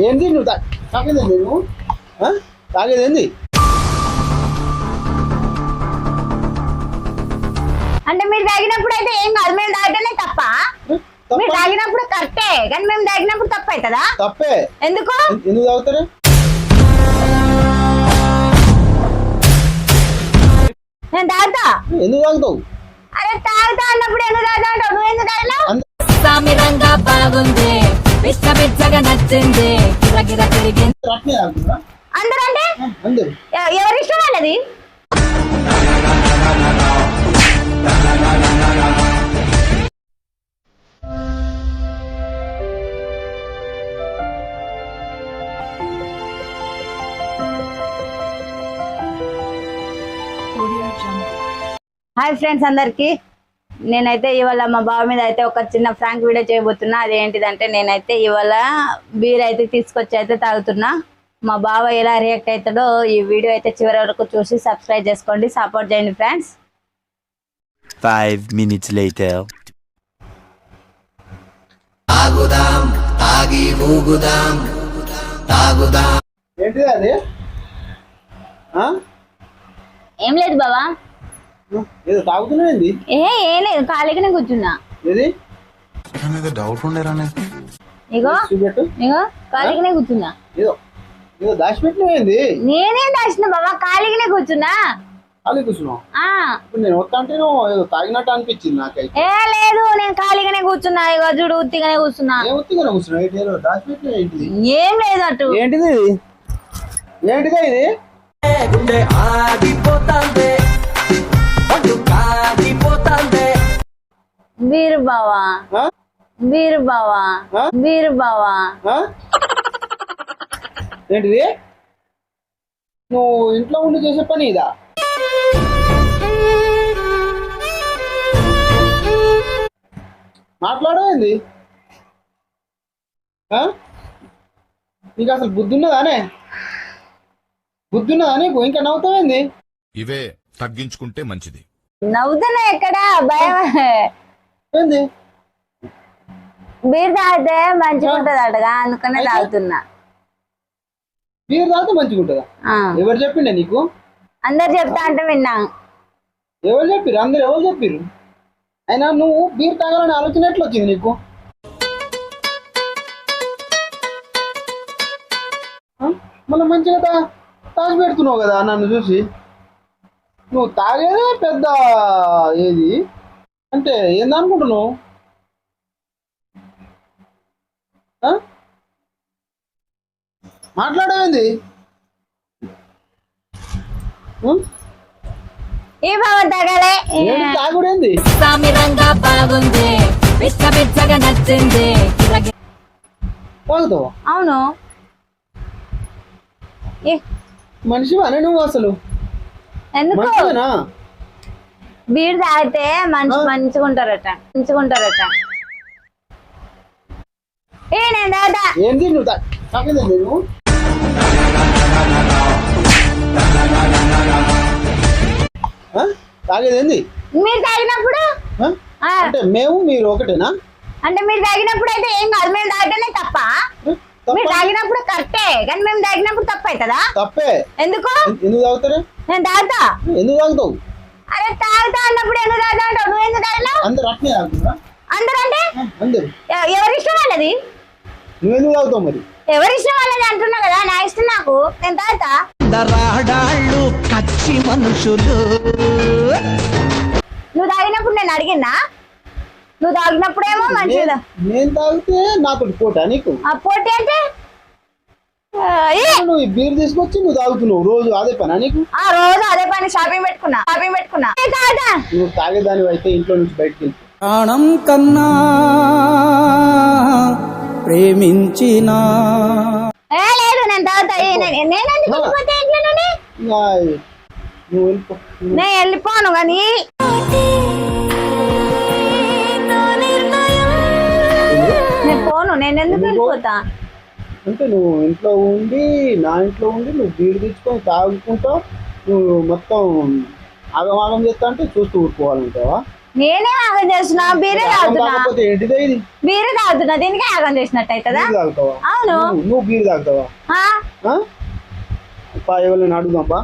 ఏంది నువ్వు తాగేదేంది నువ్వు తాగేదేంది? అంటే మీరు తాగినప్పుడు అయితే ఏం కాదు, మేము తాగటమే తప్ప. మీరు తాగినప్పుడు కరెక్టే, కానీ మేము తాగినప్పుడు తప్ప అవుతుందా? తప్పే. ఎందుకు ఎందుకు తాగుతారు? నేను తాగుతా. ఎందుకు తాగుతావు? అరే తాగుతా అన్నప్పుడు ఎందుకు తాగుతా అంటావు? నువ్వు ఎందుకు తాగినావు? సామిరంగా బాగుంది, పిచ్చగా నచ్చింది, గిరగిర తిరిగింది. అందరూ అంటే ఎవరి ఇష్టం వాళ్ళది. హాయ్ ఫ్రెండ్స్ అందరికి, నేనైతే ఇవాళ మా బావ మీద అయితే ఒక చిన్న ఫ్రాంక్ వీడియో చేయబోతున్నా. అదేంటిదంటే నేనైతే ఇవాళ బీర్ అయితే తీసుకొచ్చి అయితే తాగుతున్నా. మా బావ ఎలా రియాక్ట్ అవుతాడో ఈ వీడియో అయితే చివరి వరకు చూసి సబ్స్క్రైబ్ చేసుకోండి, సపోర్ట్ చేయండి ఫ్రెండ్స్. 5 minutes later. ఏంటిది అది? ఏం లేదు బావా, ఏదో తాగుతున్నావేంది? ఏం లేదు, ఖాళీగానే కూర్చున్నా. ఏది డౌట్ ఉండేరా? ఇగో చూపెట్టు. ఇగో ఖాళీగానే కూర్చున్నా. ఏదో ఏదో దాచిపెట్టినవేంది? నేనేం దాచిన బావా, ఖాళీగానే కూర్చున్నా. ఖాళీ కూర్చున్నావు. ఇప్పుడు నేను వస్తా అంటే ఏదో తాగినట్టు అనిపించింది నాకైతే. లేదు, నేను ఖాళీగానే కూర్చున్నా. ఇగో చూడు, ఉత్తిగానే కూర్చున్నా. ఏం ఉత్తిగానే కూర్చున్నావు? ఏదో దాచిపెట్టిన ఏంటిది? ఏం లేదు అటు. ఏంటిది ఏంటిదా ఇది? బీరు బావా, బీరు బావా, బీరు బావా. ఏంటిది? నువ్వు ఇంట్లో ఉండి చేసే పని ఇదా? మాట్లాడేంది? నీకు అసలు బుద్ధి ఉన్నదానే? బుద్ధి ఉన్నదా నీకు? ఇంకా నవ్వుతావేంది? ఇవే తగ్గించుకుంటే మంచిది. నవ్వుతున్నా ఎక్కడ? భయం ఏంది? బీర్ తాగితే మంచిగా ఉంటది అటగా, అందుకనే తాగుతున్నా. బీర్ తాగితే మంచిగా ఉంటుందా? ఎవరు చెప్పిండే నీకు? అందరు చెప్తా అంటే విన్నా. ఎవరు చెప్పిరు? అందరు ఎవరు చెప్పిరు? అయినా నువ్వు బీర్ తాగాలని ఆలోచన ఎట్లా వచ్చింది నీకు? మళ్ళీ మంచిగా తాగి పెడుతున్నావు కదా నన్ను చూసి. నువ్వు తాగేదే పెద్ద ఏది అంటే ఏందనుకుంటున్నావు? మాట్లాడేంది? ఈ బావ తాగాలే. తాగుడేంది? సామిరంగా బాగుంది, పిచ్చగా నచ్చింది. తాగుతావా? అవును. మనిషివానే నువ్వు అసలు? ఎందుకు? బీర్ తాగితే మంచిగా ఉంటారట, మంచిగా ఉంటారట. నేను తాగుతా. ఏంది నువ్వు తాగేదేంది నువ్వు? తాగేదేంది? మీరు తాగినప్పుడు అంటే మేము మీరు ఒకటేనా? అంటే మీరు తాగినప్పుడు అయితే ఏం కాదు, మేము తాగటమే తప్ప. మీరు తాగినప్పుడు కరెక్టే, కానీ మేము తాగినప్పుడు తప్ప అవుతుందా? తప్పే. ఎందుకు ఎందుకు తాగుతారు? నేను తాగుతా. ఎందుకు తాగుతావు? అరే తాగుతా అన్నప్పుడు ఎందుకు తాగుతా అంటావు? నువ్వు ఎందుకు తాగినావు? అందరు అట్నే తాగుతున్నా. అందరూ అంటే అందరు ఎవరి ఇష్టం వాళ్ళది. నువ్వెందుకు తాగుతావు మరి? ఎవరి ఇష్టం వాళ్ళది అంటున్నా కదా, నా ఇష్టం నాకు, నేను తాగుతా. నువ్వు తాగినప్పుడు నేను అడిగినా? నువ్వు తాగినప్పుడేమో మంచిదా. నేను తాగితే నాతో పోటా నీకు? ఆ పోటీ అంటే నువ్వు ఈ బీర్ తీసుకొచ్చి నువ్వు తాగుతున్నావు రోజు, అదే పనా నీకు? ఆ రోజు అదే పని. షాపింగ్ పెట్టుకున్నా. నువ్వు తాగేదాని అయితే ఇంట్లో నుంచి బయటకు వెళ్తా. ప్రాణం కన్నా ప్రేమించిన లేదు, నేను తాగుతా. నేను వెళ్ళిపోను కానీ నేను పోను. నేను ఎందుకు వెళ్ళిపోతా? అంటే నువ్వు ఇంట్లో ఉండి నా ఇంట్లో ఉండి నువ్వు బీరు తెచ్చుకొని తాగుకుంటావు, నువ్వు మొత్తం ఆగమాగం చేస్తా అంటే చూస్తూ ఊరుకోవాలంటావా? నేనే యాగం చేస్తున్నా, బీరే తాగుతున్నా. కాకపోతే ఏంటిదే ఇది? బీరే తాగుతున్నా, దీనికే యాగం చేసినట్టు అవుతుందా? బీర్ తాగుతావా? అవును. నువ్వు బీర్ తాగుతావా? ఆ? ఎవరిని అడుగుదాం బా.